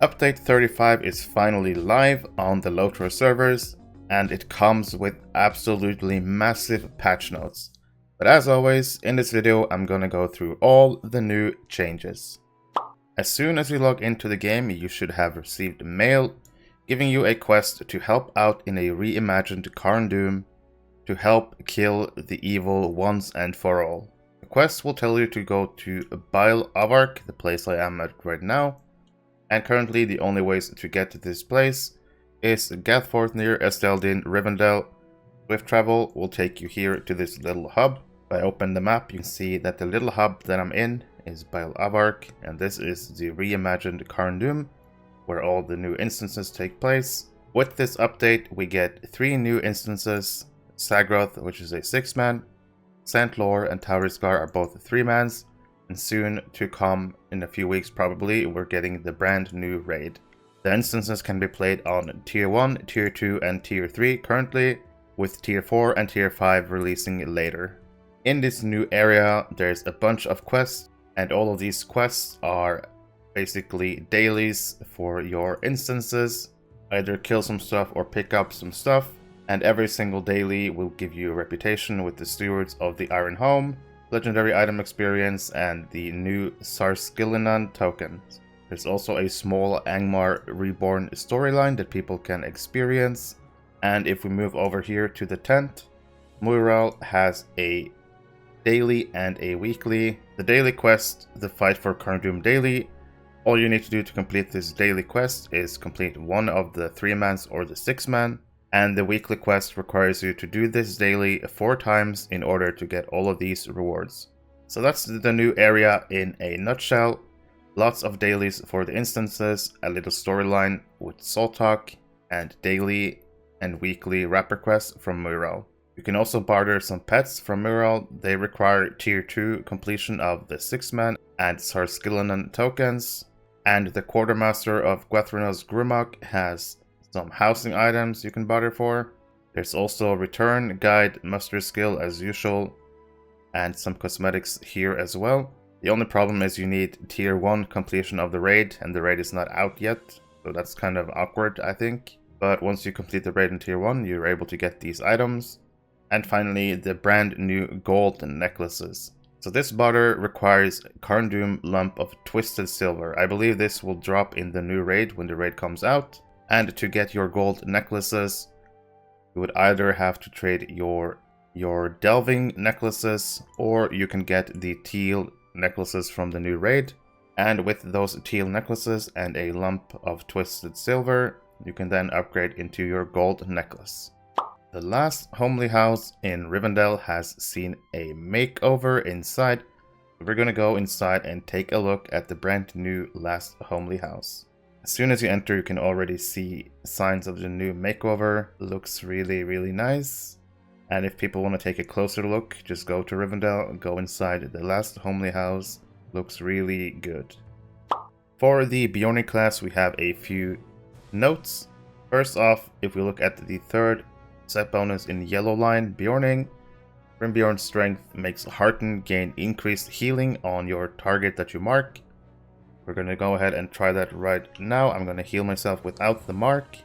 Update 35 is finally live on the LOTRO servers, and it comes with absolutely massive patch notes. But as always, in this video I'm gonna go through all the new changes. As soon as you log into the game, you should have received mail giving you a quest to help out in a reimagined Karn Doom to help kill the evil once and for all. The quest will tell you to go to Brawler, the place I am at right now, and currently the only ways to get to this place is Ghynghyn near Esteldin, Rivendell. Swift travel will take you here to this little hub. If I open the map, you can see that the little hub that I'm in is Brawler, and this is the reimagined Karn Doom, where all the new instances take place. With this update, we get 3 new instances. Sagroth, which is a 6-man, Santlor and Tauriskar are both 3-mans, and soon to come, in a few weeks probably, we're getting the brand new raid. The instances can be played on Tier 1, Tier 2 and Tier 3 currently, with Tier 4 and Tier 5 releasing later. In this new area, there's a bunch of quests, and all of these quests are basically dailies for your instances. Either kill some stuff or pick up some stuff, and every single daily will give you a reputation with the Stewards of the Iron Home, legendary item experience, and the new Sarskilinan tokens. There's also a small Angmar Reborn storyline that people can experience. And if we move over here to the tent, Mural has a daily and a weekly. The daily quest, the Fight for Karn Doom daily, all you need to do to complete this daily quest is complete one of the 3-mans or the 6-man, and the weekly quest requires you to do this daily 4 times in order to get all of these rewards. So that's the new area in a nutshell. Lots of dailies for the instances, a little storyline with Soul Talk, and daily and weekly wrapper quests from Mural. You can also barter some pets from Mural. They require Tier 2 completion of the 6-man and Sarskilinan tokens. And the Quartermaster of Gwethrina's Grumok has some housing items you can barter for. There's also a return guide, muster skill as usual, and some cosmetics here as well. The only problem is you need Tier 1 completion of the raid, and the raid is not out yet, so that's kind of awkward, I think. But once you complete the raid in Tier 1, you're able to get these items. And finally, the brand new gold necklaces. So this barter requires Karn Doom lump of twisted silver. I believe this will drop in the new raid when the raid comes out. And to get your gold necklaces, you would either have to trade your delving necklaces, or you can get the teal necklaces from the new raid. And with those teal necklaces and a lump of twisted silver, you can then upgrade into your gold necklace. The last homely house in Rivendell has seen a makeover inside. We're gonna go inside and take a look at the brand new last homely house. As soon as you enter, you can already see signs of the new makeover. Looks really nice. And if people want to take a closer look, just go to Rivendell and go inside the last homely house. Looks really good. For the Beorning class, we have a few notes. First off, if we look at the third set bonus in yellow line, Beorning, Brimbeorn's strength makes Hearten gain increased healing on your target that you mark. We're going to go ahead and try that right now. I'm going to heal myself without the mark.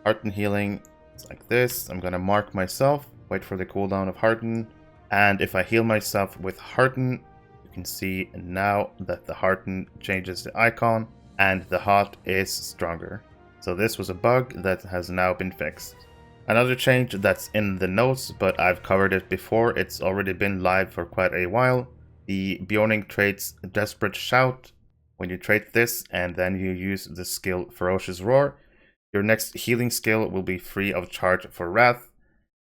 Hearten healing is like this. I'm going to mark myself, wait for the cooldown of Hearten, and if I heal myself with Hearten, you can see now that the Hearten changes the icon and the hot is stronger. So this was a bug that has now been fixed. Another change that's in the notes, but I've covered it before, it's already been live for quite a while. The Beorning traits Desperate Shout. When you trait this and then you use the skill Ferocious Roar, your next healing skill will be free of charge for Wrath.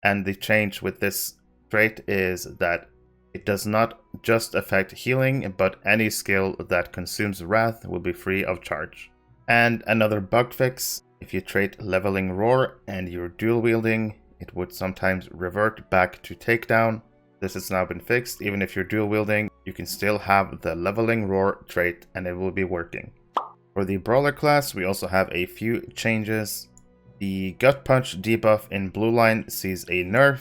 And the change with this trait is that it does not just affect healing, but any skill that consumes Wrath will be free of charge. And another bug fix. If you trait Leveling Roar and you're dual wielding, it would sometimes revert back to takedown. This has now been fixed. Even if you're dual wielding, you can still have the Leveling Roar trait and it will be working. For the Brawler class, we also have a few changes. The Gut Punch debuff in blue line sees a nerf,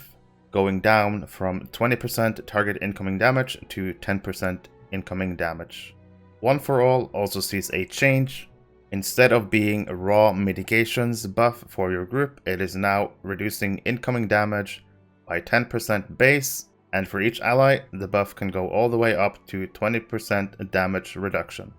going down from 20% target incoming damage to 10% incoming damage. One for All also sees a change. Instead of being a raw mitigations buff for your group, it is now reducing incoming damage by 10% base, and for each ally, the buff can go all the way up to 20% damage reduction.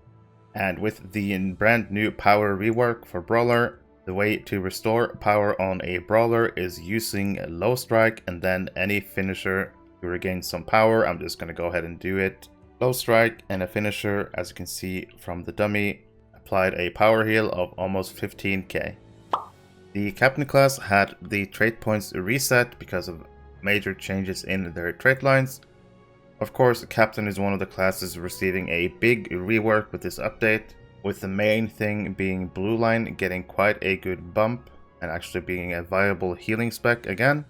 And with the brand new power rework for Brawler, the way to restore power on a Brawler is using a low strike and then any finisher to regain some power. I'm just going to go ahead and do it. Low strike and a finisher, as you can see from the dummy, applied a power heal of almost 15k. The Captain class had the trait points reset because of major changes in their trait lines. Of course, Captain is one of the classes receiving a big rework with this update, with the main thing being Blue Line getting quite a good bump and actually being a viable healing spec again,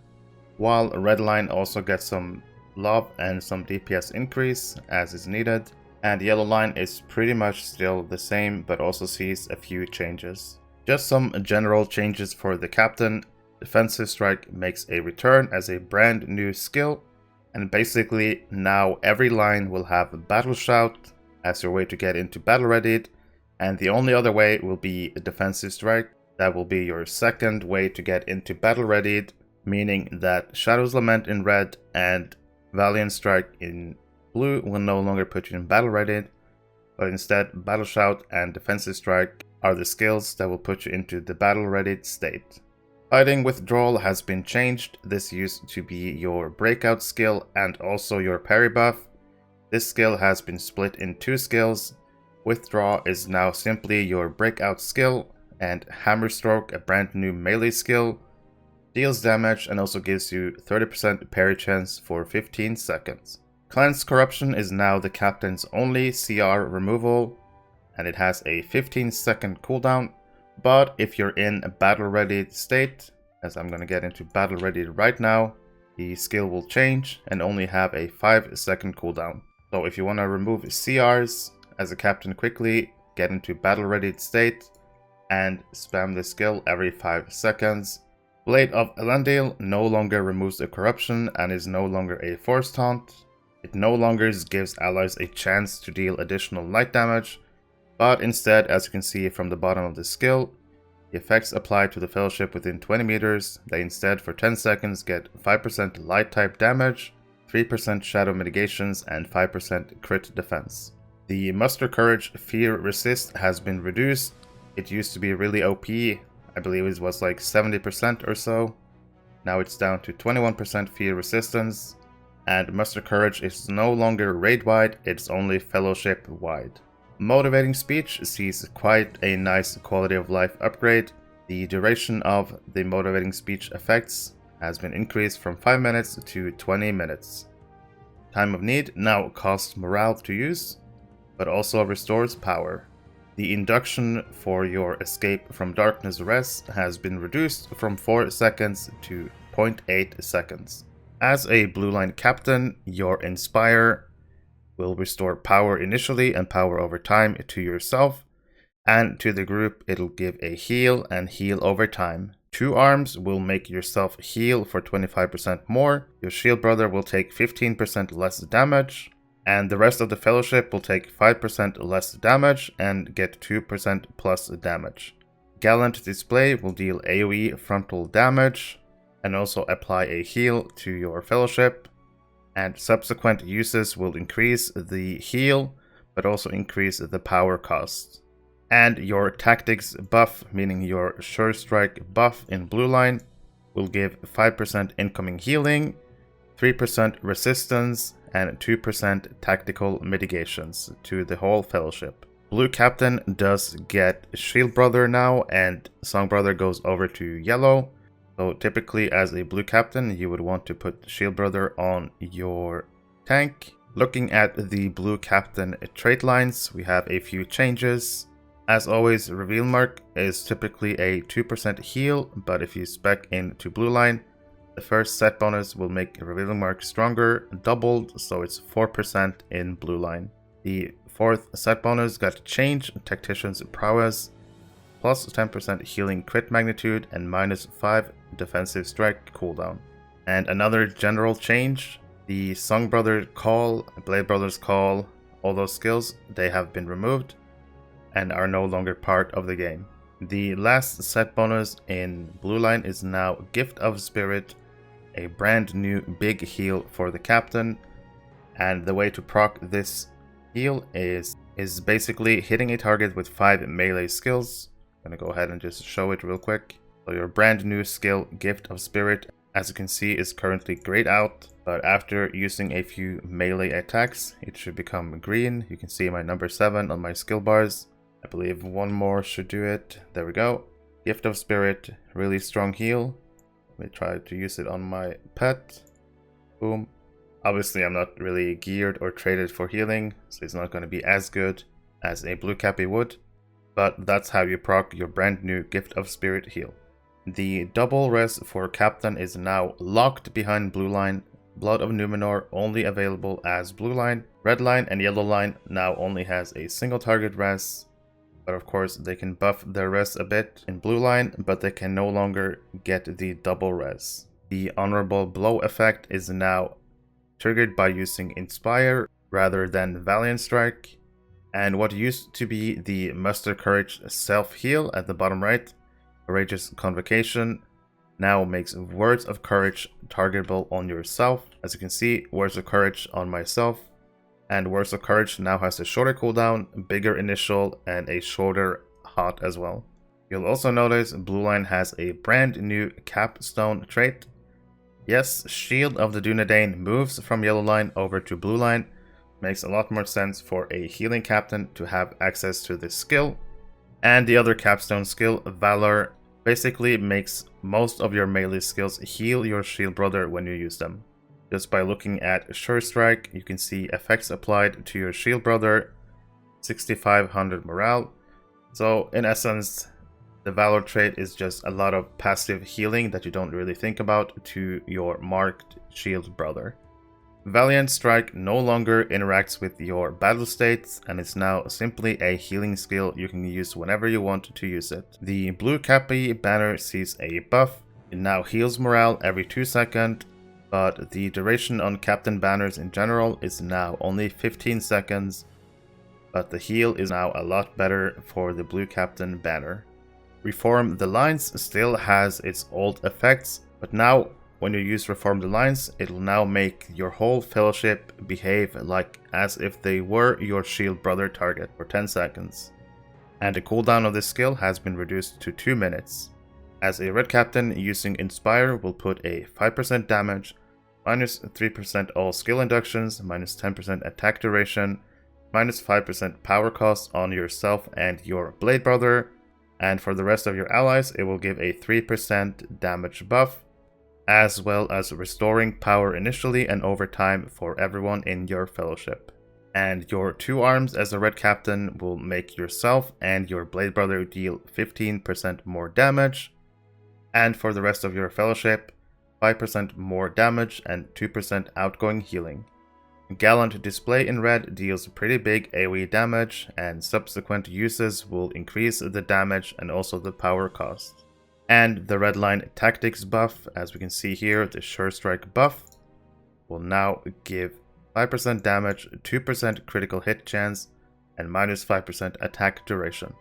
while Red Line also gets some love and some DPS increase as is needed, and Yellow Line is pretty much still the same but also sees a few changes. Just some general changes for the Captain. Defensive Strike makes a return as a brand new skill, and basically now every line will have a Battle Shout as your way to get into Battle Readied, and the only other way will be a Defensive Strike. That will be your second way to get into Battle Readied, meaning that Shadow's Lament in red and Valiant Strike in blue will no longer put you in Battle Readied, but instead Battle Shout and Defensive Strike are the skills that will put you into the Battle Readied state. Fighting Withdrawal has been changed. This used to be your breakout skill and also your parry buff. This skill has been split in two skills. Withdraw is now simply your breakout skill, and Hammer Stroke, a brand new melee skill, deals damage and also gives you 30% parry chance for 15 seconds. Cleanse Corruption is now the Captain's only CR removal, and it has a 15-second cooldown. But if you're in a battle ready state, as I'm going to get into battle ready right now, the skill will change and only have a 5-second cooldown. So if you want to remove CRs as a Captain quickly, get into battle ready state and spam the skill every 5 seconds. Blade of Elendil no longer removes the corruption and is no longer a force taunt. It no longer gives allies a chance to deal additional light damage, but instead, as you can see from the bottom of the skill, the effects apply to the fellowship within 20 meters. They instead for 10 seconds get 5% light type damage, 3% shadow mitigations, and 5% crit defense. The Muster Courage Fear Resist has been reduced. It used to be really OP, I believe it was like 70% or so. Now it's down to 21% fear resistance, and Muster Courage is no longer raid wide, it's only fellowship wide. Motivating Speech sees quite a nice quality of life upgrade. The duration of the Motivating Speech effects has been increased from 5 minutes to 20 minutes. Time of Need now costs morale to use, but also restores power. The induction for your Escape from Darkness Res has been reduced from 4 seconds to 0.8 seconds. As a Blue Line Captain, your Inspire will restore power initially and power over time to yourself, and to the group it'll give a heal and heal over time. 2 arms will make yourself heal for 25% more, your shield brother will take 15% less damage, and the rest of the fellowship will take 5% less damage and get 2% plus damage. Gallant Display will deal AoE frontal damage and also apply a heal to your fellowship, and subsequent uses will increase the heal but also increase the power cost. And your Tactics buff, meaning your Sure Strike buff in Blue Line, will give 5% incoming healing, 3% resistance, and 2% tactical mitigations to the whole fellowship. Blue Captain does get Shield Brother now, and Song Brother goes over to yellow. So typically as a Blue Captain, you would want to put Shield Brother on your tank. Looking at the Blue Captain trait lines, we have a few changes. As always, Reveal Mark is typically a 2% heal, but if you spec into Blue Line, the first set bonus will make Revealing Mark stronger, doubled, so it's 4% in Blue Line. The fourth set bonus got changed, Tactician's Prowess, plus 10% healing crit magnitude and minus 5 defensive strike cooldown. And another general change, the Song Brother Call, Blade Brothers Call, all those skills, they have been removed. and are no longer part of the game. The last set bonus in blue line is now Gift of Spirit, a brand new big heal for the captain, and the way to proc this heal is basically hitting a target with 5 melee skills. I'm gonna go ahead and just show it real quick. So your brand new skill, Gift of Spirit, as you can see, is currently grayed out, but after using a few melee attacks, it should become green. You can see my number 7 on my skill bars. I believe one more should do it. There we go. Gift of Spirit, really strong heal. Let me try to use it on my pet. Boom. Obviously, I'm not really geared or traded for healing, so it's not going to be as good as a blue cappy would, but that's how you proc your brand new Gift of Spirit heal. The double res for Captain is now locked behind blue line. Blood of Numenor only available as blue line. Red line and yellow line now only has a single target res, but of course they can buff their res a bit in blue line, but they can no longer get the double res. The honorable blow effect is now triggered by using Inspire rather than Valiant Strike, and what used to be the Muster Courage self-heal at the bottom right, Courageous Convocation, now makes Words of Courage targetable on yourself. As you can see, Words of Courage on myself, and Words of Courage now has a shorter cooldown, bigger initial, and a shorter hot as well. You'll also notice blue line has a brand new capstone trait. Yes, Shield of the Dunedain moves from yellow line over to blue line. Makes a lot more sense for a healing captain to have access to this skill. And the other capstone skill, Valor, basically makes most of your melee skills heal your shield brother when you use them. Just by looking at Sure Strike, you can see effects applied to your shield brother, 6500 morale. So in essence, the Valor trait is just a lot of passive healing that you don't really think about to your marked shield brother. Valiant Strike no longer interacts with your battle states and is now simply a healing skill you can use whenever you want to use it. The blue cappy banner sees a buff. It now heals morale every 2 seconds, but the duration on captain banners in general is now only 15 seconds, but the heal is now a lot better for the blue captain banner. Reform the Lines still has its old effects, but now when you use Reform the Lines, it will now make your whole fellowship behave like as if they were your shield brother target for 10 seconds. And the cooldown of this skill has been reduced to 2 minutes. As a red captain, using Inspire will put a 5% damage, minus 3% all skill inductions, minus 10% attack duration, minus 5% power cost on yourself and your blade brother, and for the rest of your allies it will give a 3% damage buff, as well as restoring power initially and over time for everyone in your fellowship. And your 2 arms as a red captain will make yourself and your blade brother deal 15% more damage, and for the rest of your fellowship 5% more damage and 2% outgoing healing. Gallant Display in red deals pretty big AoE damage, and subsequent uses will increase the damage and also the power cost. And the red line tactics buff, as we can see here, the Sure Strike buff, will now give 5% damage, 2% critical hit chance, and minus 5% attack duration.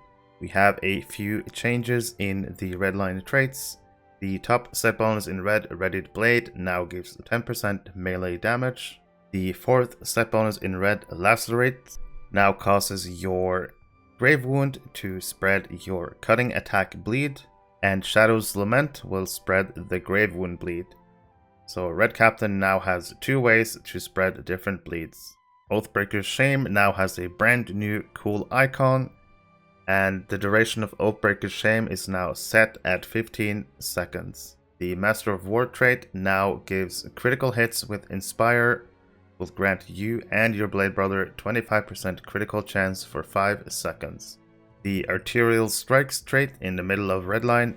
We have a few changes in the red line traits. The top set bonus in red, Readied Blade, now gives 10% melee damage. The 4th set bonus in red, Lacerate, now causes your Grave Wound to spread your cutting attack bleed, and Shadow's Lament will spread the Grave Wound bleed. So Red Captain now has 2 ways to spread different bleeds. Oathbreaker's Shame now has a brand new cool icon, and the duration of Oathbreaker's Shame is now set at 15 seconds. The Master of War trait now gives critical hits with Inspire, will grant you and your blade brother 25% critical chance for 5 seconds. The Arterial Strikes trait in the middle of red line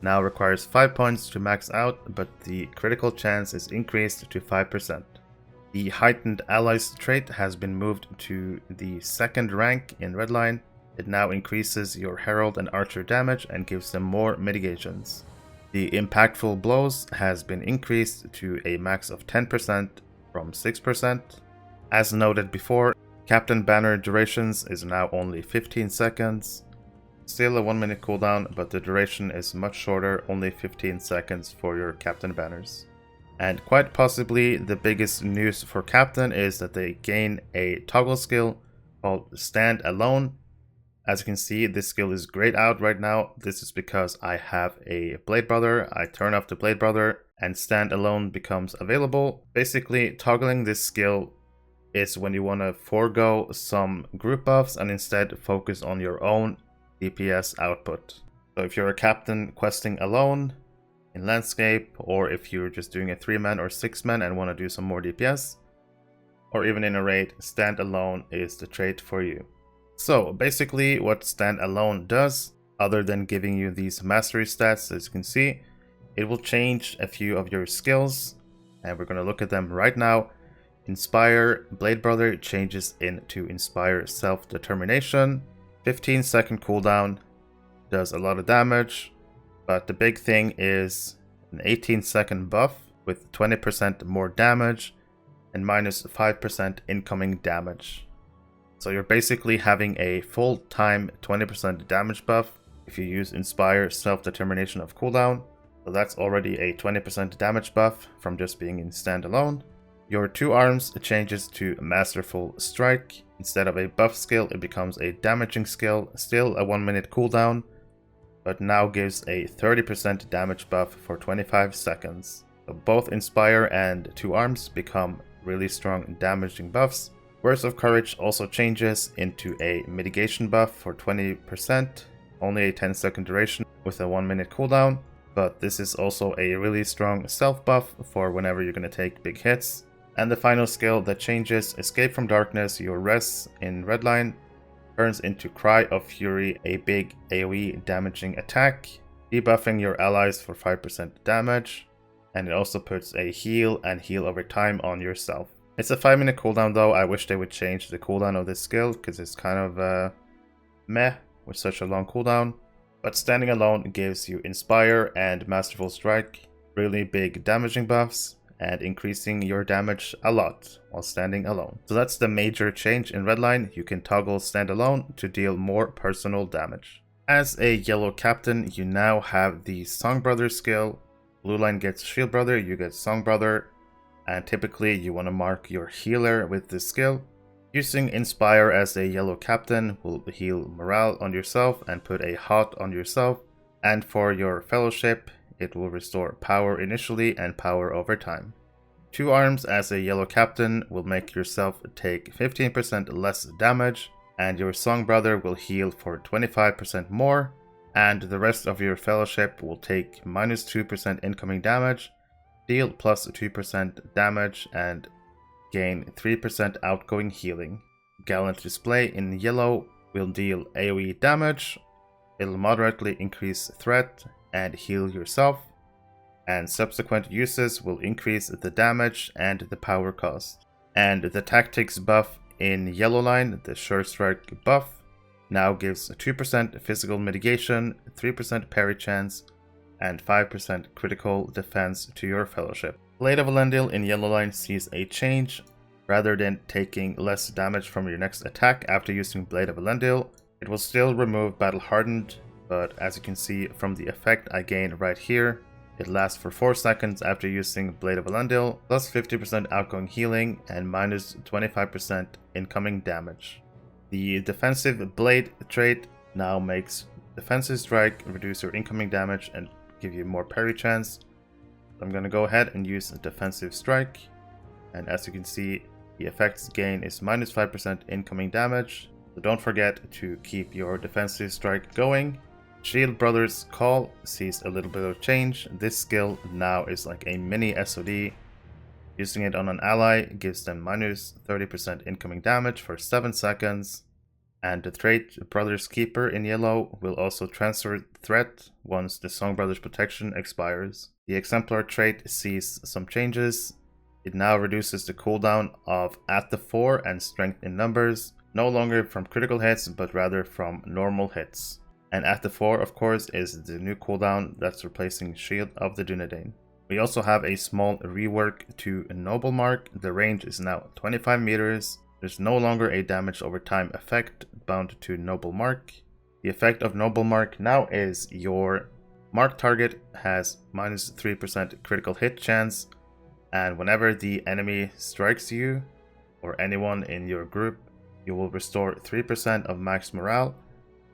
now requires 5 points to max out, but the critical chance is increased to 5%. The Heightened Allies trait has been moved to the 2nd rank in red line. It now increases your Herald and Archer damage and gives them more mitigations. The Impactful Blows has been increased to a max of 10% from 6%. As noted before, Captain banner durations is now only 15 seconds. Still a 1 minute cooldown, but the duration is much shorter, only 15 seconds for your Captain banners. And quite possibly the biggest news for Captain is that they gain a toggle skill called Stand Alone. As you can see, this skill is grayed out right now. This is because I have a Blade Brother. I turn off the Blade Brother and Stand Alone becomes available. Basically, toggling this skill is when you want to forego some group buffs and instead focus on your own DPS output. So if you're a Captain questing alone in landscape, or if you're just doing a 3-man or 6-man and want to do some more DPS, or even in a raid, Stand Alone is the trait for you. So basically what Stand Alone does, other than giving you these mastery stats, as you can see, it will change a few of your skills, and we're going to look at them right now. Inspire Blade Brother changes into Inspire Self-Determination. 15-second cooldown, does a lot of damage, but the big thing is an 18-second buff with 20% more damage and minus 5% incoming damage. So you're basically having a full-time 20% damage buff if you use Inspire Self-Determination of cooldown. So that's already a 20% damage buff from just being in standalone. Your 2 arms changes to Masterful Strike. Instead of a buff skill, it becomes a damaging skill, still a 1 minute cooldown, but now gives a 30% damage buff for 25 seconds. So both Inspire and 2 arms become really strong damaging buffs. Words of Courage also changes into a mitigation buff for 20%, only a 10-second duration with a 1 minute cooldown, but this is also a really strong self buff for whenever you're going to take big hits. And the final skill that changes, Escape from Darkness, your res in Redline turns into Cry of Fury, a big AoE damaging attack, debuffing your allies for 5% damage, and it also puts a heal and heal over time on yourself. It's a 5 minute cooldown though. I wish they would change the cooldown of this skill because it's kind of meh with such a long cooldown. But Standing Alone gives you Inspire and Masterful Strike, really big damaging buffs, and increasing your damage a lot while standing alone. So that's the major change in Redline. You can toggle Stand Alone to deal more personal damage. As a yellow Captain, you now have the Song Brother skill. Blue line gets Shield Brother, you get Song Brother, and typically you want to mark your healer with this skill. Using Inspire as a yellow Captain will heal morale on yourself and put a hot on yourself, and for your fellowship it will restore power initially and power over time. 2 arms as a yellow Captain will make yourself take 15% less damage, and your Song Brother will heal for 25% more, and the rest of your fellowship will take minus 2% incoming damage, deal plus 2% damage, and gain 3% outgoing healing. Gallant Display in yellow will deal AoE damage, it'll moderately increase threat and heal yourself, and subsequent uses will increase the damage and the power cost. And the Tactics buff in yellow line, the Sure Strike buff, now gives 2% physical mitigation, 3% parry chance, and 5% critical defense to your fellowship. Blade of Elendil in yellow line sees a change. Rather than taking less damage from your next attack after using Blade of Elendil, it will still remove Battle Hardened, but as you can see from the effect I gain right here, it lasts for 4 seconds after using Blade of Elendil, plus 50% outgoing healing and minus 25% incoming damage. The Defensive Blade trait now makes Defensive Strike reduce your incoming damage and give you more parry chance. I'm going to go ahead and use Defensive Strike, and as you can see, the effect's gain is minus 5% incoming damage, so don't forget to keep your Defensive Strike going. Shield Brother's Call sees a little bit of change. This skill now is like a mini SOD. Using it on an ally gives them minus 30% incoming damage for 7 seconds. And the trait Brother's Keeper in yellow will also transfer threat once the Song Brothers protection expires. The Exemplar trait sees some changes. It now reduces the cooldown of At the 4 and Strength in Numbers, no longer from critical hits but rather from normal hits. And At the 4, of course, is the new cooldown that's replacing Shield of the Dunedain. We also have a small rework to Noble Mark. The range is now 25 meters, There's no longer a damage over time effect bound to Noble Mark. The effect of Noble Mark now is your mark target has minus 3% critical hit chance, and whenever the enemy strikes you or anyone in your group, you will restore 3% of max morale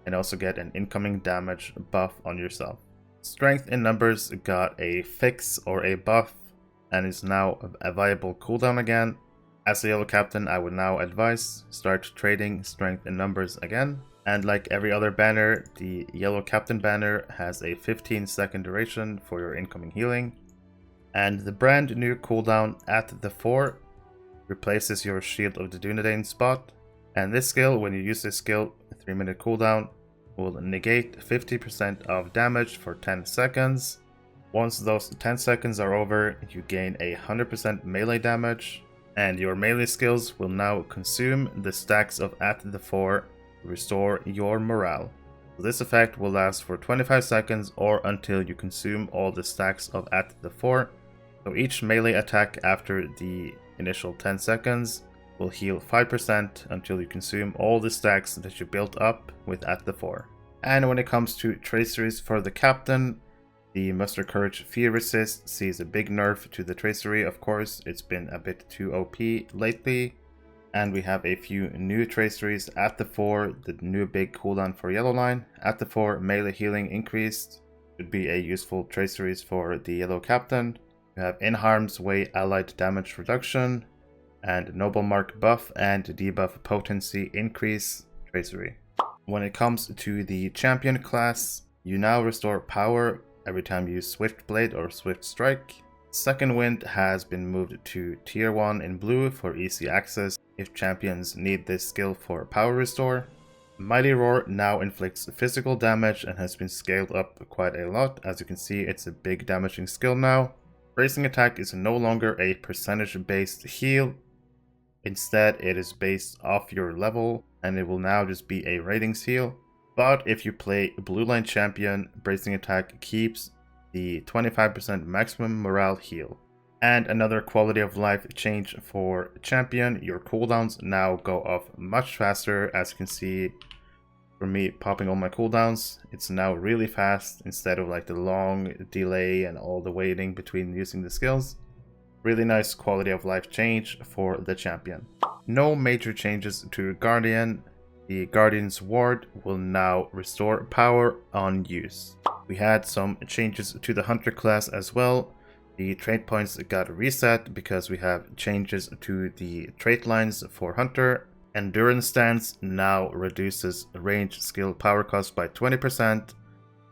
and also get an incoming damage buff on yourself. Strength in numbers got a fix or a buff and is now a viable cooldown again. As a yellow captain, I would now advise start trading strength in numbers again. And like every other banner, the yellow captain banner has a 15-second duration for your incoming healing. And the brand new cooldown at the 4 replaces your Shield of the Dunedain spot. And this skill, when you use this skill, a 3-minute cooldown, will negate 50% of damage for 10 seconds. Once those 10 seconds are over, you gain a 100% melee damage. And your melee skills will now consume the stacks of at the 4 to restore your morale. This effect will last for 25 seconds or until you consume all the stacks of at the 4. So each melee attack after the initial 10 seconds will heal 5% until you consume all the stacks that you built up with at the 4. And when it comes to traceries for the captain, the Muster Courage Fear Resist sees a big nerf to the tracery, of course. It's been a bit too OP lately. And we have a few new traceries at the 4, the new big cooldown for yellow line. At the 4, melee healing increased. Should be a useful traceries for the yellow captain. We have in harm's way allied damage reduction and Noble Mark buff and debuff potency increase tracery. When it comes to the champion class, you now restore power every time you use Swift Blade or Swift Strike. Second Wind has been moved to tier 1 in blue for easy access if champions need this skill for power restore. Mighty Roar now inflicts physical damage and has been scaled up quite a lot. As you can see, it's a big damaging skill now. Bracing Attack is no longer a percentage based heal. Instead, it is based off your level and it will now just be a ratings heal. But if you play Blue Line Champion, Bracing Attack keeps the 25% maximum morale heal. And another quality of life change for Champion, your cooldowns now go off much faster. As you can see, for me popping all my cooldowns, it's now really fast instead of like the long delay and all the waiting between using the skills. Really nice quality of life change for the Champion. No major changes to Guardian. The Guardian's Ward will now restore power on use. We had some changes to the Hunter class as well. The trait points got reset because we have changes to the trait lines for Hunter. Endurance Stance now reduces range skill power cost by 20%,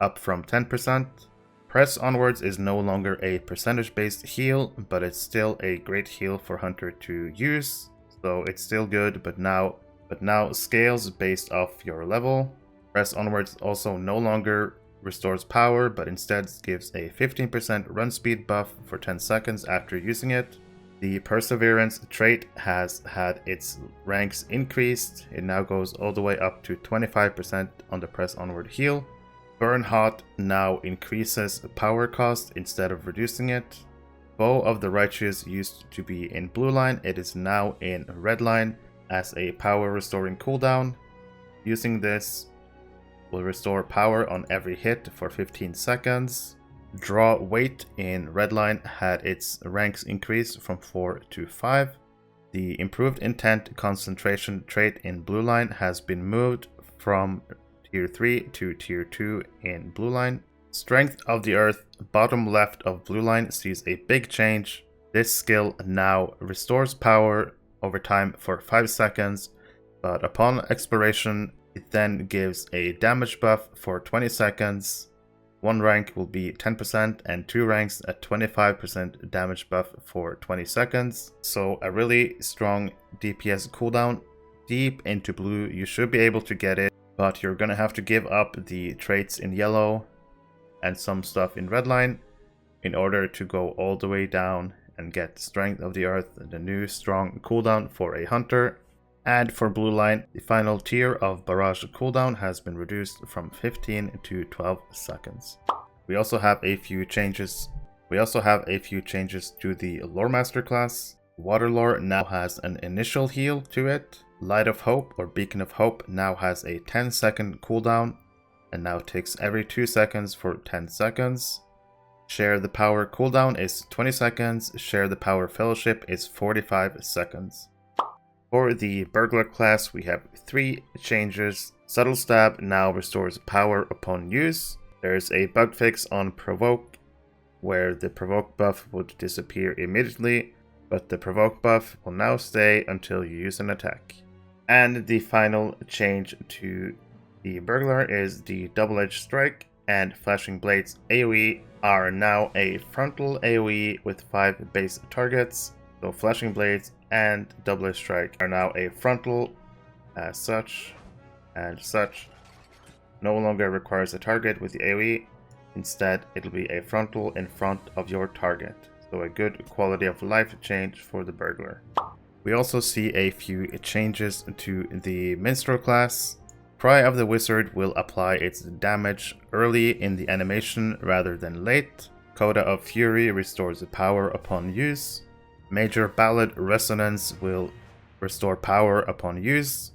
up from 10%. Press Onwards is no longer a percentage based heal, but it's still a great heal for Hunter to use. So it's still good, but now scales based off your level. Press Onwards also no longer restores power, but instead gives a 15% run speed buff for 10 seconds after using it. The Perseverance trait has had its ranks increased. It now goes all the way up to 25% on the Press Onward heal. Burn Hot now increases power cost instead of reducing it. Bow of the Righteous used to be in blue line, it is now in red line as a power restoring cooldown. Using this will restore power on every hit for 15 seconds. Draw Weight in red line had its ranks increased from 4 to 5. The Improved Intent Concentration trait in blue line has been moved from tier 3 to tier 2 in blue line. Strength of the Earth, bottom left of blue line, sees a big change. This skill now restores power over time for 5 seconds, but upon expiration, it then gives a damage buff for 20 seconds. One rank will be 10% and 2 ranks at 25% damage buff for 20 seconds. So a really strong DPS cooldown. Deep into blue, you should be able to get it, but you're gonna have to give up the traits in yellow and some stuff in red line in order to go all the way down and get Strength of the Earth, the new strong cooldown for a Hunter. And for blue line, the final tier of Barrage cooldown has been reduced from 15 to 12 seconds. We also have a few changes to the Lore Master class. Waterlore now has an initial heal to it. Light of Hope or Beacon of Hope now has a 10-second cooldown and now takes every 2 seconds for 10 seconds. Share the Power cooldown is 20 seconds. Share the Power Fellowship is 45 seconds. For the Burglar class, we have 3 changes. Subtle Stab now restores power upon use. There's a bug fix on Provoke, where the Provoke buff would disappear immediately, but the Provoke buff will now stay until you use an attack. And the final change to the Burglar is the Double-Edged Strike and Flashing Blades AoE are now a frontal AoE with 5 base targets. So Flashing Blades and Double-Edged Strike are now a frontal as such, and such. No longer requires a target with the AoE. Instead, it'll be a frontal in front of your target. So a good quality of life change for the Burglar. We also see a few changes to the Minstrel class. Cry of the Wizard will apply its damage early in the animation rather than late. Coda of Fury restores power upon use. Major Ballad Resonance will restore power upon use.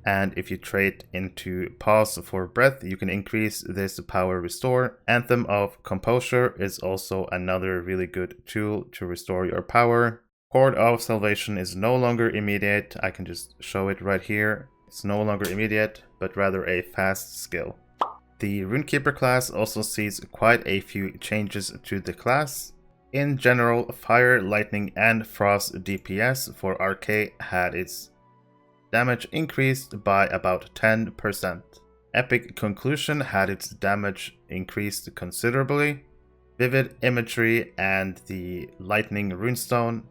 And if you trade into Pause for Breath, you can increase this power restore. Anthem of Composure is also another really good tool to restore your power. Cord of Salvation is no longer immediate. I can just show it right here. It's no longer immediate, but rather a fast skill. The Rune-Keeper class also sees quite a few changes to the class. In general, Fire, Lightning, and Frost DPS for RK had its damage increased by about 10%. Epic Conclusion had its damage increased considerably. Vivid Imagery and the Lightning Runestone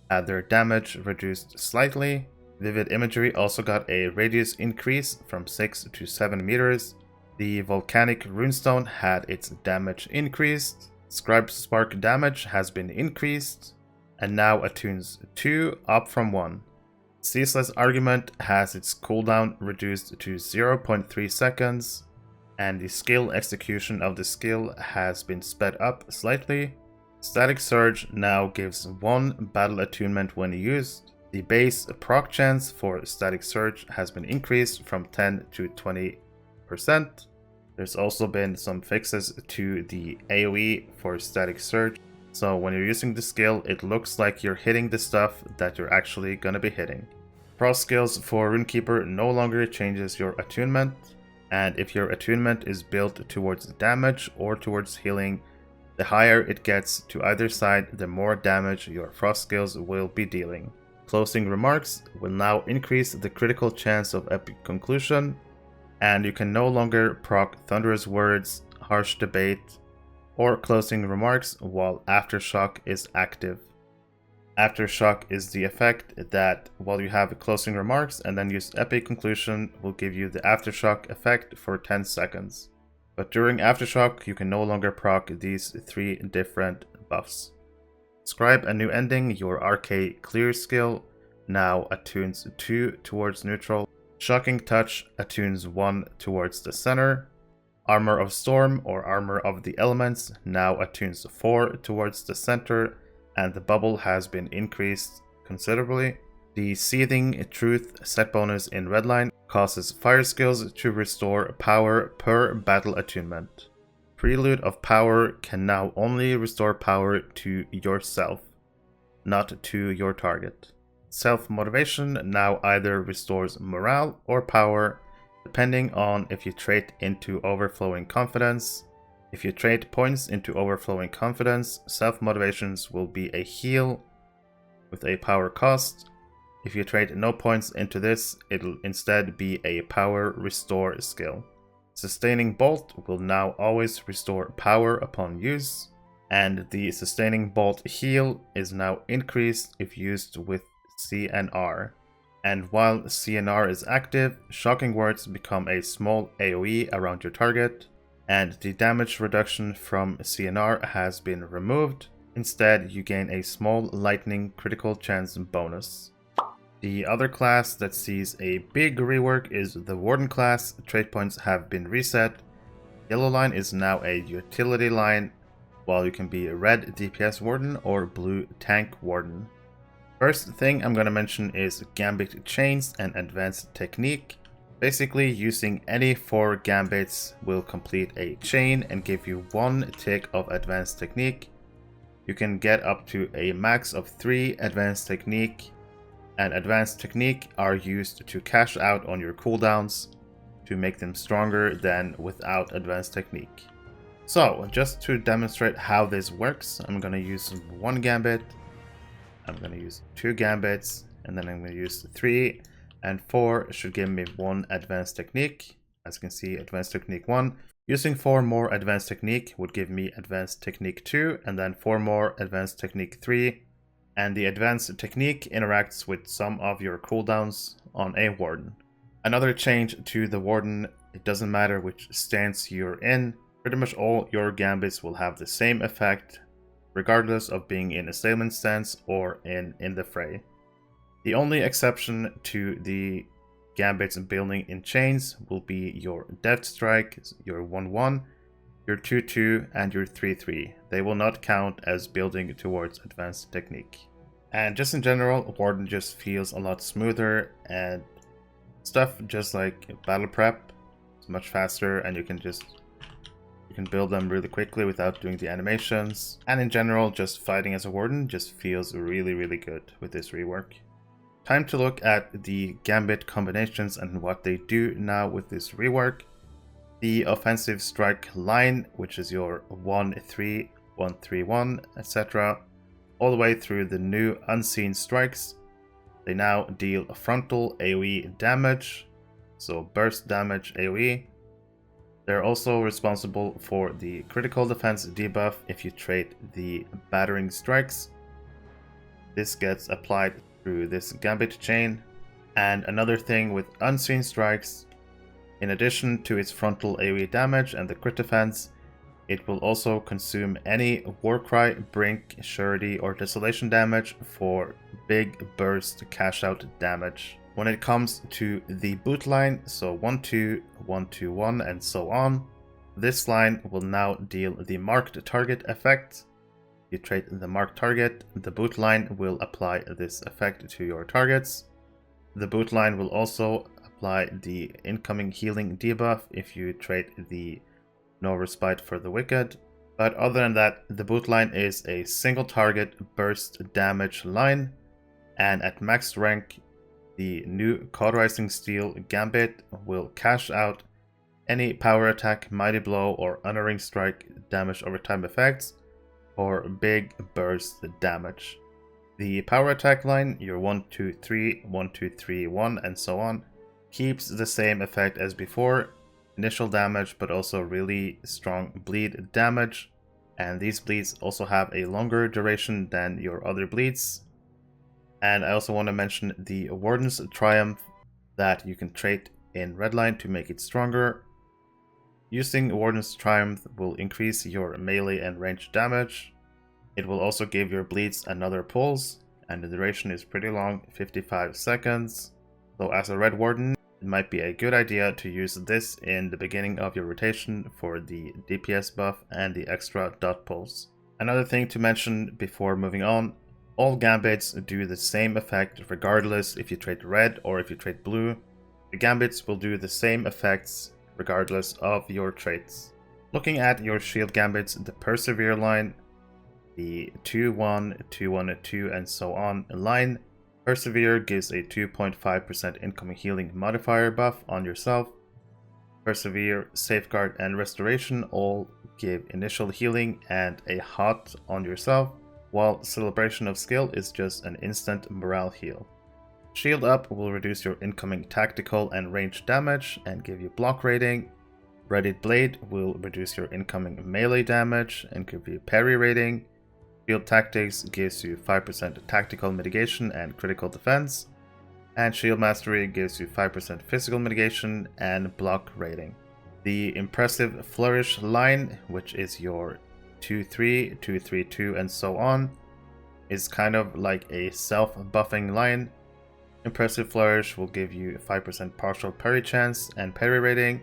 had their damage reduced slightly. Vivid Imagery also got a radius increase from 6 to 7 meters. The Volcanic Runestone had its damage increased. Scribe Spark damage has been increased and now attunes 2 up from 1. Ceaseless Argument has its cooldown reduced to 0.3 seconds, and the skill execution of the skill has been sped up slightly. Static Surge now gives 1 battle attunement when used. The base proc chance for Static Surge has been increased from 10 to 20%. There's also been some fixes to the AoE for Static Surge. So when you're using the skill, it looks like you're hitting the stuff that you're actually gonna be hitting. Cross skills for Rune-Keeper no longer changes your attunement, and if your attunement is built towards damage or towards healing, the higher it gets to either side, the more damage your frost skills will be dealing. Closing Remarks will now increase the critical chance of Epic Conclusion, and you can no longer proc Thunderous Words, Harsh Debate, or Closing Remarks while Aftershock is active. Aftershock is the effect that while you have Closing Remarks and then use Epic Conclusion will give you the Aftershock effect for 10 seconds. But during Aftershock you can no longer proc these 3 different buffs. Scribe a New Ending, your RK Clear skill now attunes 2 towards neutral. Shocking Touch attunes 1 towards the center. Armor of Storm or Armor of the Elements now attunes 4 towards the center, and the bubble has been increased considerably. The Seething Truth set bonus in Redline causes fire skills to restore power per battle attunement. Prelude of Power can now only restore power to yourself, not to your target. Self-motivation now either restores morale or power, depending on if you trait into Overflowing Confidence. If you trade points into Overflowing Confidence, self-motivations will be a heal with a power cost. If you trade no points into this, it'll instead be a power restore skill. Sustaining Bolt will now always restore power upon use, and the Sustaining Bolt heal is now increased if used with CNR. And while CNR is active, Shocking Words become a small AoE around your target, and the damage reduction from CNR has been removed. Instead, you gain a small lightning critical chance bonus. The other class that sees a big rework is the Warden class. Trait points have been reset. Yellow line is now a utility line, while you can be a red DPS Warden or blue tank Warden. First thing I'm going to mention is Gambit Chains and Advanced Technique. Basically, using any 4 Gambits will complete a chain and give you 1 tick of Advanced Technique. You can get up to a max of 3 Advanced Technique, and Advanced Technique are used to cash out on your cooldowns to make them stronger than without Advanced Technique. So, just to demonstrate how this works, I'm going to use 1 Gambit, I'm going to use 2 Gambits, and then I'm going to use 3 and 4 should give me 1 Advanced Technique. As you can see, Advanced Technique 1. Using 4 more Advanced Technique would give me Advanced Technique 2, and then 4 more Advanced Technique 3. And the Advanced Technique interacts with some of your cooldowns on a Warden. Another change to the Warden, it doesn't matter which stance you're in, pretty much all your Gambits will have the same effect, regardless of being in Assailant stance or in the fray. The only exception to the Gambits building in chains will be your Death Strike, your 1-1, your 2-2, and your 3-3. They will not count as building towards Advanced Technique. And just in general, Warden just feels a lot smoother, and stuff just like Battle Prep is much faster, and you can build them really quickly without doing the animations. And in general, just fighting as a Warden just feels really, really good with this rework. Time to look at the Gambit combinations and what they do now with this rework. The offensive strike line, which is your 1-3, 1-3-1, etc., all the way through the new unseen strikes. They now deal frontal AoE damage, so burst damage AoE. They're also responsible for the critical defense debuff if you trade the battering strikes. This gets applied through this Gambit chain. And another thing with unseen strikes, in addition to its frontal AoE damage and the crit defense, it will also consume any Warcry, Brink, Surety, or Desolation damage for big burst cash out damage. When it comes to the boot line, so 1-2, 1-2-1, and so on, this line will now deal the marked target effect. You trade the marked target, the boot line will apply this effect to your targets. The boot line will also apply the incoming healing debuff if you trade the No Respite for the Wicked. But other than that, the boot line is a single target burst damage line, and at max rank, the new Cauterizing Steel Gambit will cash out any power attack, mighty blow, or unerring strike damage over time effects for big burst damage. The power attack line, your 1-2-3, 1-2-3-1, and so on, keeps the same effect as before, initial damage, but also really strong bleed damage. And these bleeds also have a longer duration than your other bleeds. And I also want to mention the Warden's Triumph that you can trait in Redline to make it stronger. Using Warden's Triumph will increase your melee and range damage. It will also give your bleeds another pulse, and the duration is pretty long, 55 seconds. So as a Red Warden, it might be a good idea to use this in the beginning of your rotation for the DPS buff and the extra dot pulse. Another thing to mention before moving on, all Gambits do the same effect regardless if you trade red or if you trade blue. The Gambits will do the same effects regardless of your traits. Looking at your shield Gambits, the Persevere line, the 2-1, 2-1-2, and so on line. Persevere gives a 2.5% incoming healing modifier buff on yourself. Persevere, Safeguard, and Restoration all give initial healing and a hot on yourself, while Celebration of Skill is just an instant morale heal. Shield Up will reduce your incoming tactical and range damage and give you block rating. Readied Blade will reduce your incoming melee damage and give you parry rating. Shield Tactics gives you 5% tactical mitigation and critical defense. And Shield Mastery gives you 5% physical mitigation and block rating. The Impressive Flourish line, which is your 2-3, 2-3-2, and so on, is kind of like a self-buffing line. Impressive Flourish will give you 5% partial parry chance and parry rating.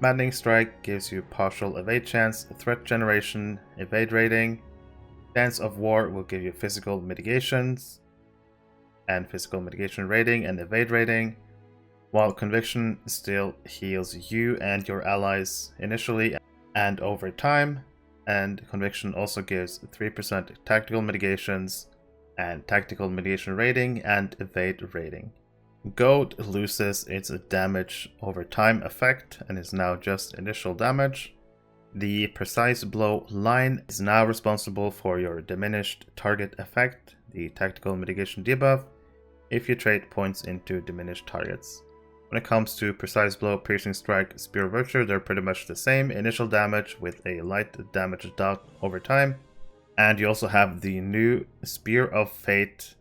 Maddening Strike gives you partial evade chance, threat generation, evade rating. Dance of War will give you physical mitigations. and physical mitigation rating and evade rating, while Conviction still heals you and your allies initially and over time, and Conviction also gives 3% tactical mitigations and tactical mitigation rating and evade rating. Goad loses its damage over time effect and is now just initial damage. The Precise Blow line is now responsible for your diminished target effect, the tactical mitigation debuff, if you trade points into diminished targets. When it comes to Precise Blow, Piercing Strike, Spear Virtue, they're pretty much the same. Initial damage with a light damage dot over time. And you also have the new Spear of Fate,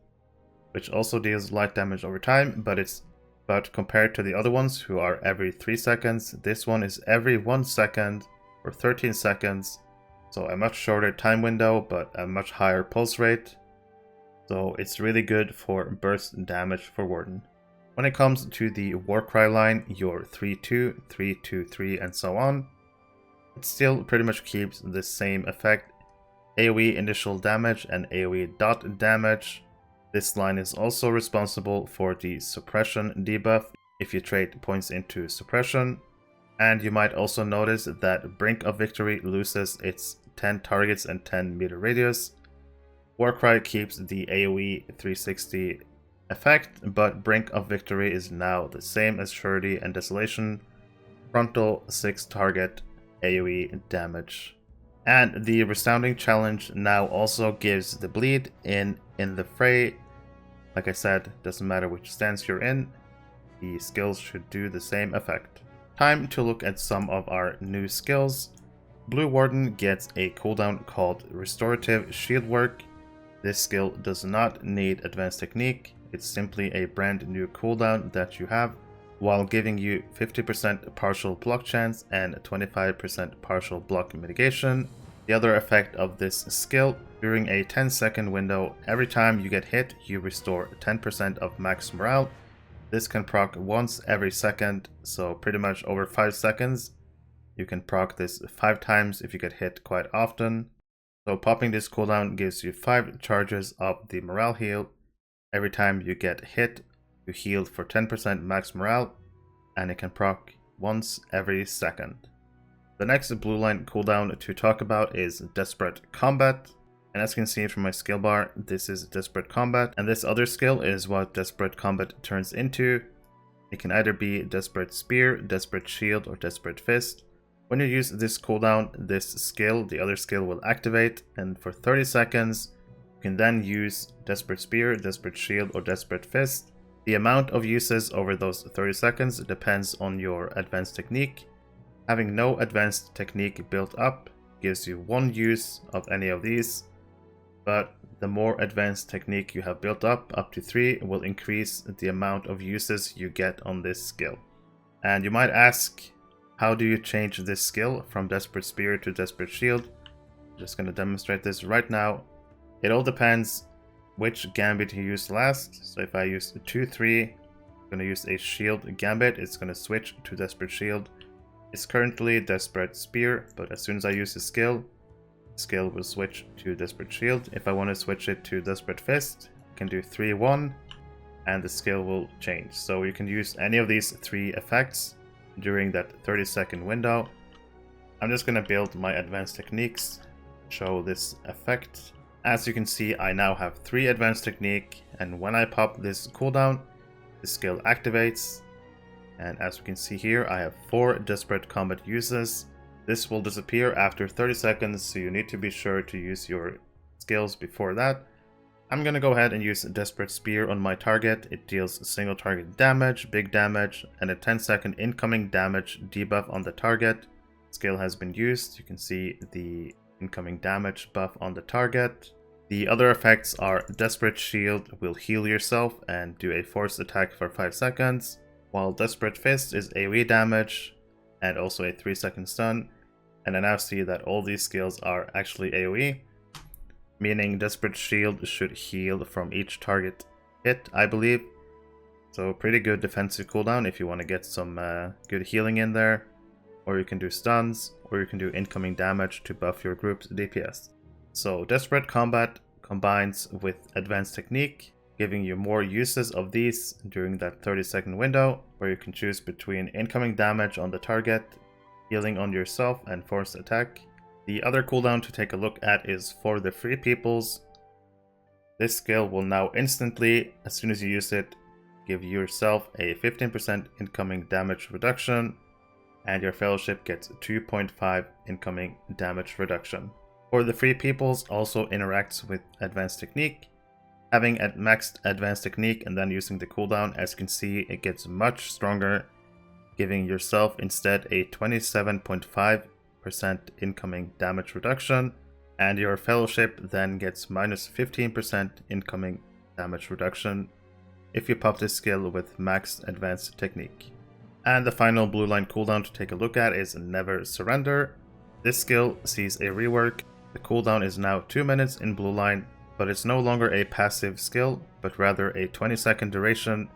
which also deals light damage over time, but compared to the other ones who are every 3 seconds, this one is every 1 second for 13 seconds. So a much shorter time window, but a much higher pulse rate. So it's really good for burst damage for Warden. When it comes to the Warcry line, your 3-2, 3-2-3 and so on, it still pretty much keeps the same effect. AoE initial damage and AoE dot damage. This line is also responsible for the suppression debuff if you trade points into suppression. And you might also notice that Brink of Victory loses its 10 targets and 10 meter radius. Warcry keeps the AoE 360 effect, but Brink of Victory is now the same as Surety and Desolation, frontal 6 target AoE damage. And the Resounding Challenge now also gives the bleed in the fray. Like I said, doesn't matter which stance you're in, the skills should do the same effect. Time to look at some of our new skills. Blue Warden gets a cooldown called Restorative Shield Work. This skill does not need Advanced Technique. It's simply a brand new cooldown that you have, while giving you 50% partial block chance and 25% partial block mitigation. The other effect of this skill, during a 10-second window, every time you get hit, you restore 10% of max morale. This can proc once every second, so pretty much over 5 seconds. You can proc this 5 times if you get hit quite often. So popping this cooldown gives you 5 charges of the morale heal. Every time you get hit, you heal for 10% max morale, and it can proc once every second. The next blue line cooldown to talk about is Desperate Combat. And as you can see from my skill bar, this is Desperate Combat, and this other skill is what Desperate Combat turns into. It can either be Desperate Spear, Desperate Shield, or Desperate Fist. When you use this cooldown, this skill, the other skill, will activate, and for 30 seconds, you can then use Desperate Spear, Desperate Shield, or Desperate Fist. The amount of uses over those 30 seconds depends on your Advanced Technique. Having no Advanced Technique built up gives you 1 use of any of these, but the more Advanced Technique you have built up to 3, will increase the amount of uses you get on this skill. And you might ask, how do you change this skill from Desperate Spear to Desperate Shield? I'm just going to demonstrate this right now. It all depends which gambit you use last. So if I use 2-3, I'm going to use a shield gambit, it's going to switch to Desperate Shield. It's currently Desperate Spear, but as soon as I use the skill will switch to Desperate Shield. If I want to switch it to Desperate Fist, I can do 3-1, and the skill will change. So you can use any of these 3 effects during that 30-second window. I'm just going to build my Advanced Techniques, show this effect. As you can see, I now have 3 Advanced Technique, and when I pop this cooldown, the skill activates. And as we can see here, I have 4 Desperate Combat uses. This will disappear after 30 seconds, so you need to be sure to use your skills before that. I'm gonna go ahead and use Desperate Spear on my target. It deals single target damage, big damage, and a 10-second incoming damage debuff on the target. Skill has been used. You can see the incoming damage buff on the target. The other effects are Desperate Shield will heal yourself and do a force attack for 5 seconds, while Desperate Fist is AoE damage and also a 3-second stun. And I now see that all these skills are actually AoE, meaning Desperate Shield should heal from each target hit, I believe. So pretty good defensive cooldown if you want to get some good healing in there. Or you can do stuns, or you can do incoming damage to buff your group's DPS. So Desperate Combat combines with Advanced Technique. giving you more uses of these during that 30-second window, where you can choose between incoming damage on the target, healing on yourself, and forced attack. The other cooldown to take a look at is for the free peoples. This skill will now instantly, as soon as you use it, give yourself a 15% incoming damage reduction, and your fellowship gets 2.5 incoming damage reduction. For the free peoples, also interacts with advanced technique. Having at maxed advanced technique and then using the cooldown, as you can see, it gets much stronger, giving yourself instead a 27.5% incoming damage reduction, and your fellowship then gets minus 15% incoming damage reduction if you pop this skill with maxed advanced technique. And the final blue line cooldown to take a look at is Never Surrender. This skill sees a rework. The cooldown is now 2 minutes in blue line, but it's no longer a passive skill, but rather a 20-second duration.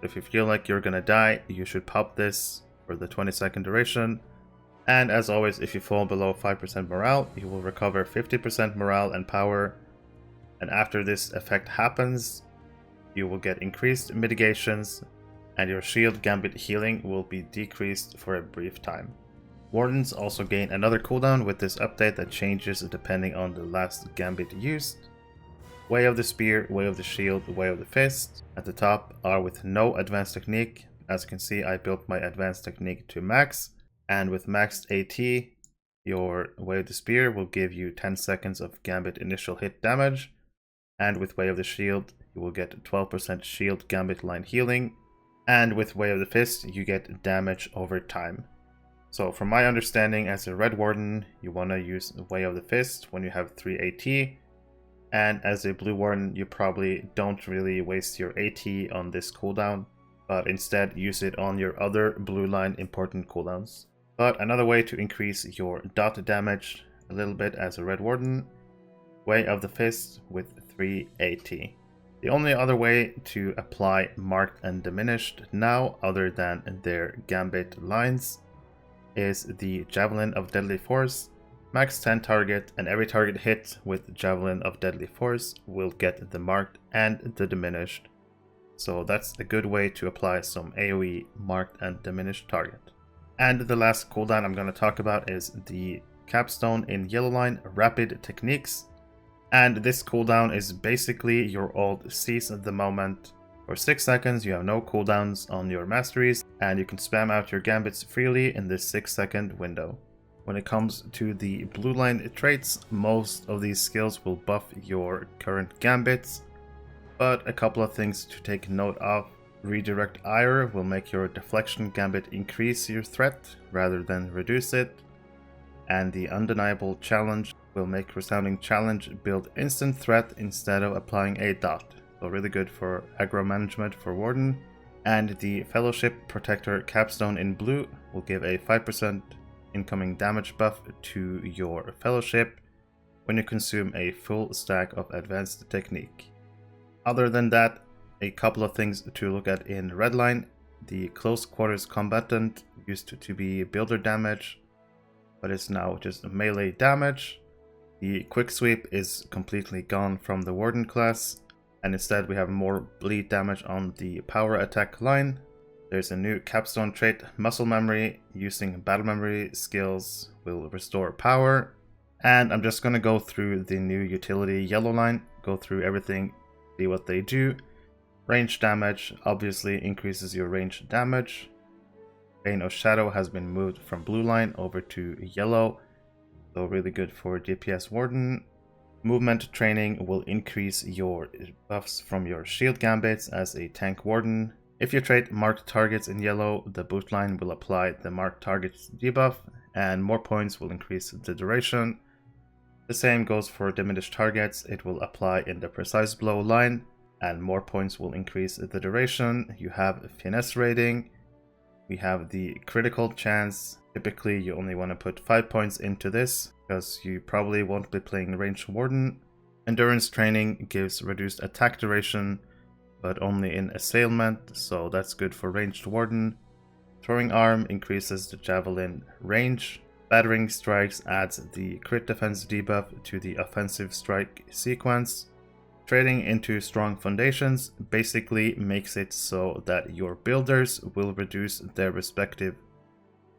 If you feel like you're gonna die, you should pop this for the 20-second duration. And as always, if you fall below 5% morale, you will recover 50% morale and power. And after this effect happens, you will get increased mitigations, and your shield gambit healing will be decreased for a brief time. Wardens also gain another cooldown with this update that changes depending on the last gambit used. Way of the Spear, Way of the Shield, Way of the Fist at the top are with no advanced technique. As you can see, I built my advanced technique to max, and with maxed AT, your Way of the Spear will give you 10 seconds of gambit initial hit damage, and with Way of the Shield, you will get 12% shield gambit line healing, and with Way of the Fist, you get damage over time. So from my understanding, as a red warden, you want to use Way of the Fist when you have 3 AT, and as a blue warden, you probably don't really waste your AT on this cooldown, but instead use it on your other blue line important cooldowns. But another way to increase your dot damage a little bit as a red warden, Way of the Fist with 3 AT. The only other way to apply marked and diminished now, other than their gambit lines, is the Javelin of Deadly Force. Max 10 target, and every target hit with Javelin of Deadly Force will get the marked and the diminished. So that's a good way to apply some AoE marked and diminished target. And the last cooldown I'm going to talk about is the capstone in yellow line, Rapid Techniques. And this cooldown is basically your old Seize the Moment. For 6 seconds you have no cooldowns on your masteries, and you can spam out your gambits freely in this 6-second window. When it comes to the blue line traits, most of these skills will buff your current gambits, but a couple of things to take note of. Redirect Ire will make your deflection gambit increase your threat rather than reduce it, and the Undeniable Challenge will make Resounding Challenge build instant threat instead of applying a dot. So really good for aggro management for Warden. And the Fellowship Protector Capstone in blue will give a 5% incoming damage buff to your Fellowship when you consume a full stack of advanced technique. Other than that, a couple of things to look at in Redline. The Close Quarters Combatant used to be builder damage, but it's now just melee damage. The Quick Sweep is completely gone from the Warden class, and instead we have more bleed damage on the power attack line. There's a new capstone trait, Muscle Memory. Using battle memory skills will restore power. And I'm just going to go through the new utility yellow line, go through everything, see what they do. Range damage obviously increases your range damage. Bane of Shadow has been moved from blue line over to yellow, so really good for DPS Warden. Movement training will increase your buffs from your shield gambits as a tank warden. If you trait marked targets in yellow, the boot line will apply the marked targets debuff, and more points will increase the duration. The same goes for diminished targets. It will apply in the precise blow line, and more points will increase the duration. You have finesse rating. We have the critical chance. Typically you only want to put 5 points into this, because you probably won't be playing ranged warden. Endurance training gives reduced attack duration, but only in assailment, so that's good for ranged warden. Throwing arm increases the javelin range. Battering strikes adds the crit defense debuff to the offensive strike sequence. Trading into strong foundations basically makes it so that your builders will reduce their respective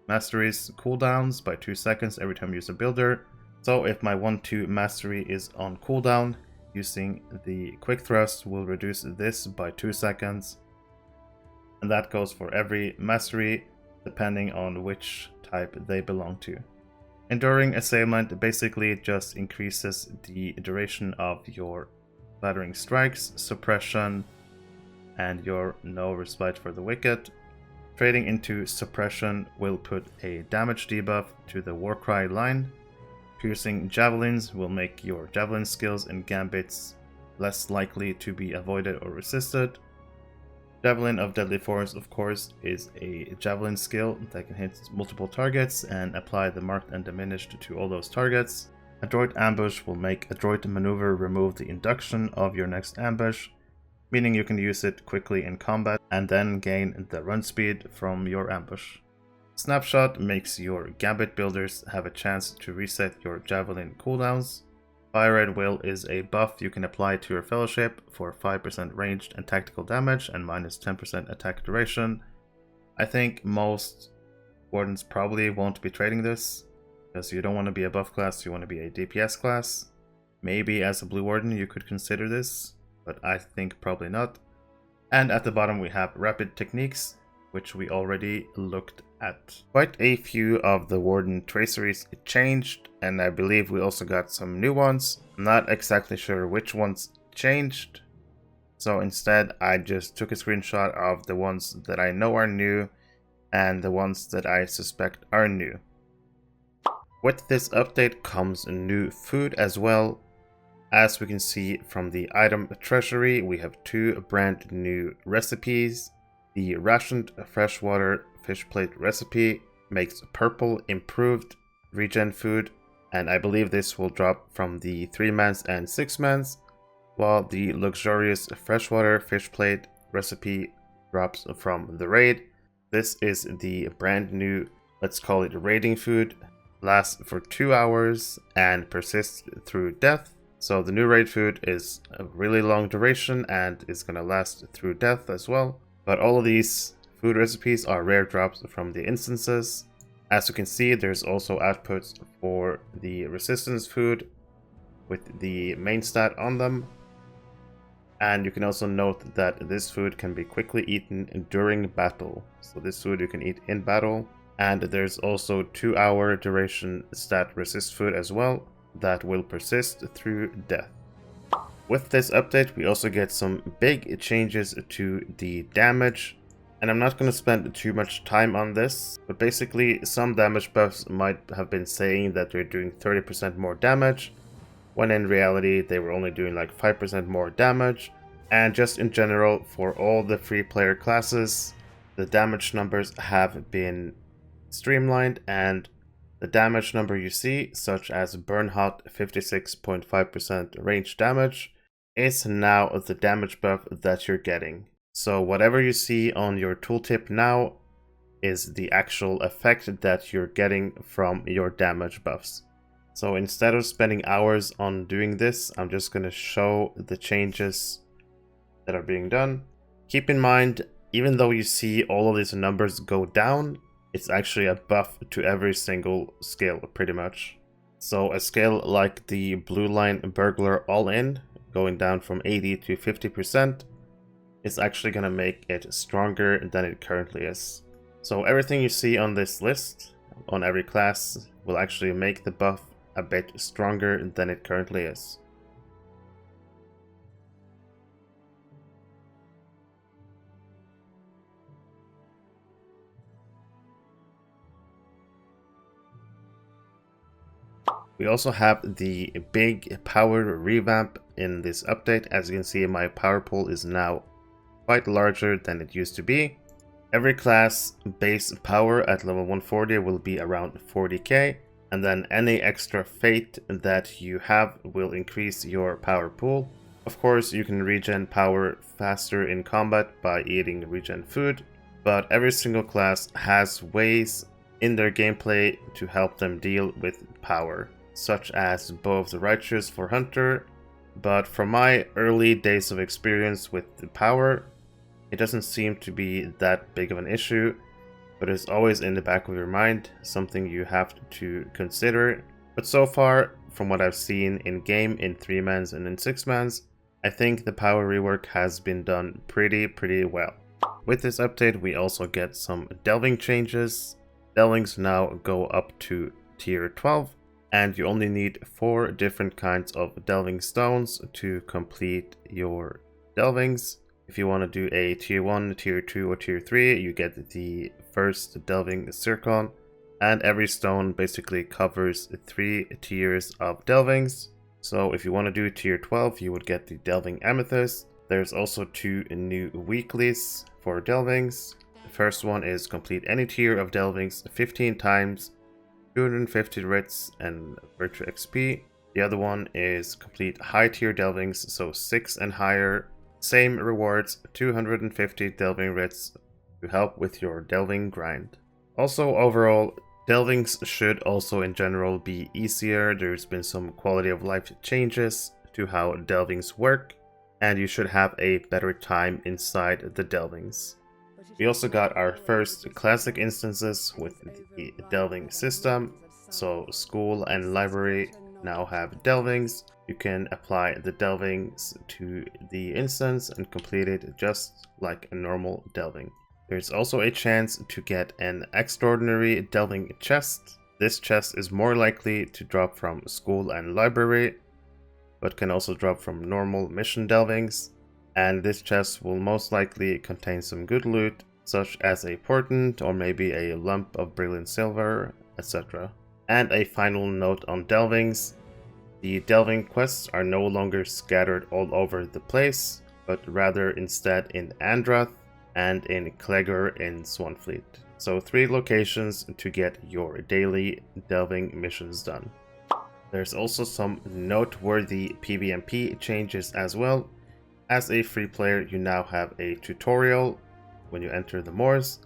masteries cooldowns by 2 seconds every time you use a builder. So if my 1-2 mastery is on cooldown, using the quick thrust will reduce this by 2 seconds. And that goes for every mastery depending on which type they belong to. Enduring Assailant basically just increases the duration of your Flattering Strikes, Suppression, and your No Respite for the Wicked. Trading into Suppression will put a damage debuff to the Warcry line. Piercing Javelins will make your Javelin skills and Gambits less likely to be avoided or resisted. Javelin of Deadly Force, of course, is a Javelin skill that can hit multiple targets and apply the Marked and Diminished to all those targets. Adroit Ambush will make Adroit Maneuver remove the induction of your next ambush, meaning you can use it quickly in combat and then gain the run speed from your ambush. Snapshot makes your Gambit builders have a chance to reset your Javelin cooldowns. Fire Red Will is a buff you can apply to your Fellowship for 5% ranged and tactical damage and minus 10% attack duration. I think most Wardens probably won't be trading this, because you don't want to be a buff class, you want to be a DPS class. Maybe as a Blue Warden you could consider this, but I think probably not. And at the bottom we have Rapid Techniques, which we already looked at. Quite a few of the Warden traceries changed, and I believe we also got some new ones. I'm not exactly sure which ones changed, so instead I just took a screenshot of the ones that I know are new and the ones that I suspect are new. With this update comes new food as well. As we can see from the item treasury, we have 2 brand new recipes. The rationed freshwater fish plate recipe makes purple improved regen food, and I believe this will drop from the 3-mans and 6-mans, while the luxurious freshwater fish plate recipe drops from the raid. This is the brand new, let's call it raiding food, lasts for 2 hours and persists through death. So the new raid food is a really long duration and is going to last through death as well. But all of these food recipes are rare drops from the instances. As you can see, there's also outputs for the resistance food with the main stat on them. And you can also note that this food can be quickly eaten during battle. So this food you can eat in battle. And there's also 2-hour duration stat resist food as well that will persist through death. With this update, we also get some big changes to the damage, and I'm not going to spend too much time on this, but basically some damage buffs might have been saying that they're doing 30% more damage, when in reality they were only doing like 5% more damage. And just in general, for all the free player classes, the damage numbers have been streamlined, and the damage number you see, such as Burn Hot 56.5% range damage, is now the damage buff that you're getting. So whatever you see on your tooltip now is the actual effect that you're getting from your damage buffs. So instead of spending hours on doing this, I'm just going to show the changes that are being done. Keep in mind, even though you see all of these numbers go down, it's actually a buff to every single skill pretty much. So a skill like the blue line Burglar all-in, going down from 80 to 50%, is actually going to make it stronger than it currently is. So everything you see on this list, on every class, will actually make the buff a bit stronger than it currently is. We also have the big power revamp in this update. As you can see, my power pool is now quite larger than it used to be. Every class base power at level 140 will be around 40k, and then any extra fate that you have will increase your power pool. Of course, you can regen power faster in combat by eating regen food, but every single class has ways in their gameplay to help them deal with power, such as Bow of the Righteous for Hunter, but from my early days of experience with the power, it doesn't seem to be that big of an issue, but it's always in the back of your mind, something you have to consider. But so far, from what I've seen in game, in 3-mans and in 6-mans, I think the power rework has been done pretty well. With this update, we also get some delving changes. Delvings now go up to tier 12, and you only need 4 different kinds of delving stones to complete your delvings. If you want to do a tier 1, tier 2, or tier 3, you get the first delving zircon, and every stone basically covers 3 tiers of delvings. So if you want to do tier 12, you would get the delving amethyst. There's also 2 new weeklies for delvings. The first one is complete any tier of delvings 15 times, 250 writs and virtue XP. The other one is complete high tier delvings, so 6 and higher. Same rewards, 250 delving writs to help with your delving grind. Also, overall, delvings should also in general be easier. There's been some quality of life changes to how delvings work, and you should have a better time inside the delvings. We also got our first classic instances with the delving system, so school and library now have delvings. You can apply the delvings to the instance and complete it just like a normal delving. There's also a chance to get an extraordinary delving chest. This chest is more likely to drop from school and library, but can also drop from normal mission delvings. And this chest will most likely contain some good loot, such as a portent or maybe a lump of brilliant silver, etc. And a final note on delvings. The delving quests are no longer scattered all over the place, but rather instead in Andrath and in Clegor in Swanfleet. So 3 locations to get your daily delving missions done. There's also some noteworthy PvMP changes as well. As a free player, you now have a tutorial when you enter the moors.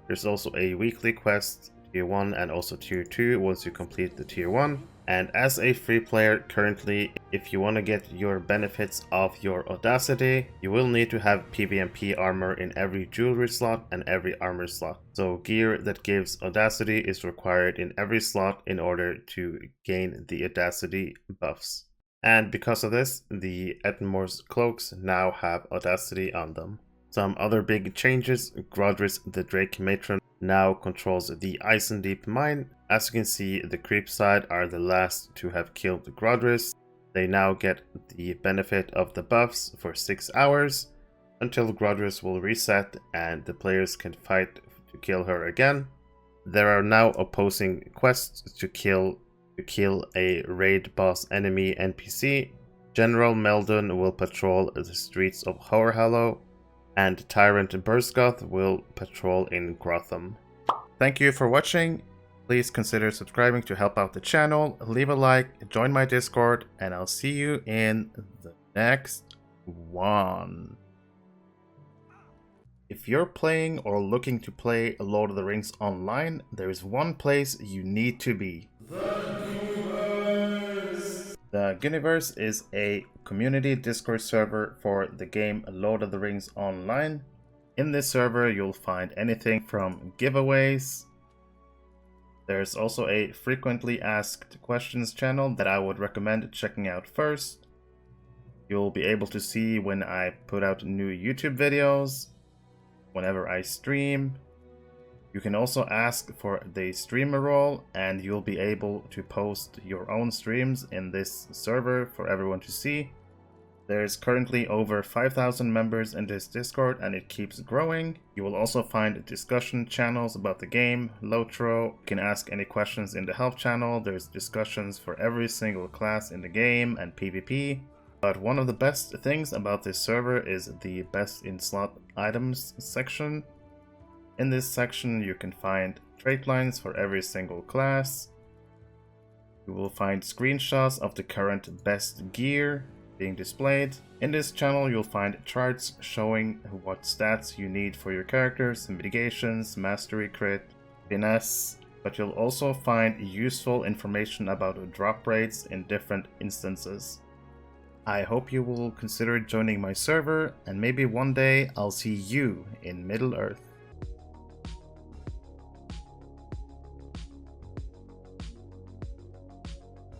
There's also a weekly quest, tier 1 and also tier 2 once you complete the tier 1. And as a free player currently, if you want to get your benefits of your Audacity, you will need to have PvMP armor in every jewelry slot and every armor slot. So gear that gives Audacity is required in every slot in order to gain the Audacity buffs. And because of this, the Ettenmoor's cloaks now have Audacity on them. Some other big changes: Grodris the Drake Matron now controls the Icendeep mine. As you can see, the creep side are the last to have killed Grodris. They now get the benefit of the buffs for 6 hours until Grodris will reset and the players can fight to kill her again. There are now opposing quests to kill a raid boss enemy NPC. General Meldon will patrol the streets of Horhallow, and Tyrant Bursgoth will patrol in Grotham. Thank you for watching. Please consider subscribing to help out the channel, leave a like, join my Discord, and I'll see you in the next one. If you're playing or looking to play Lord of the Rings online, there is one place you need to be. The Ghyniverse is a community Discord server for the game Lord of the Rings Online. In this server, you'll find anything from giveaways. There's also a frequently asked questions channel that I would recommend checking out first. You'll be able to see when I put out new YouTube videos, whenever I stream. You can also ask for the streamer role, and you'll be able to post your own streams in this server for everyone to see. There's currently over 5,000 members in this Discord, and it keeps growing. You will also find discussion channels about the game, LOTRO. You can ask any questions in the help channel. There's discussions for every single class in the game and PvP. But one of the best things about this server is the best in slot items section. In this section, you can find trait lines for every single class. You will find screenshots of the current best gear being displayed. In this channel, you'll find charts showing what stats you need for your characters, mitigations, mastery crit, finesse, but you'll also find useful information about drop rates in different instances. I hope you will consider joining my server, and maybe one day I'll see you in Middle Earth.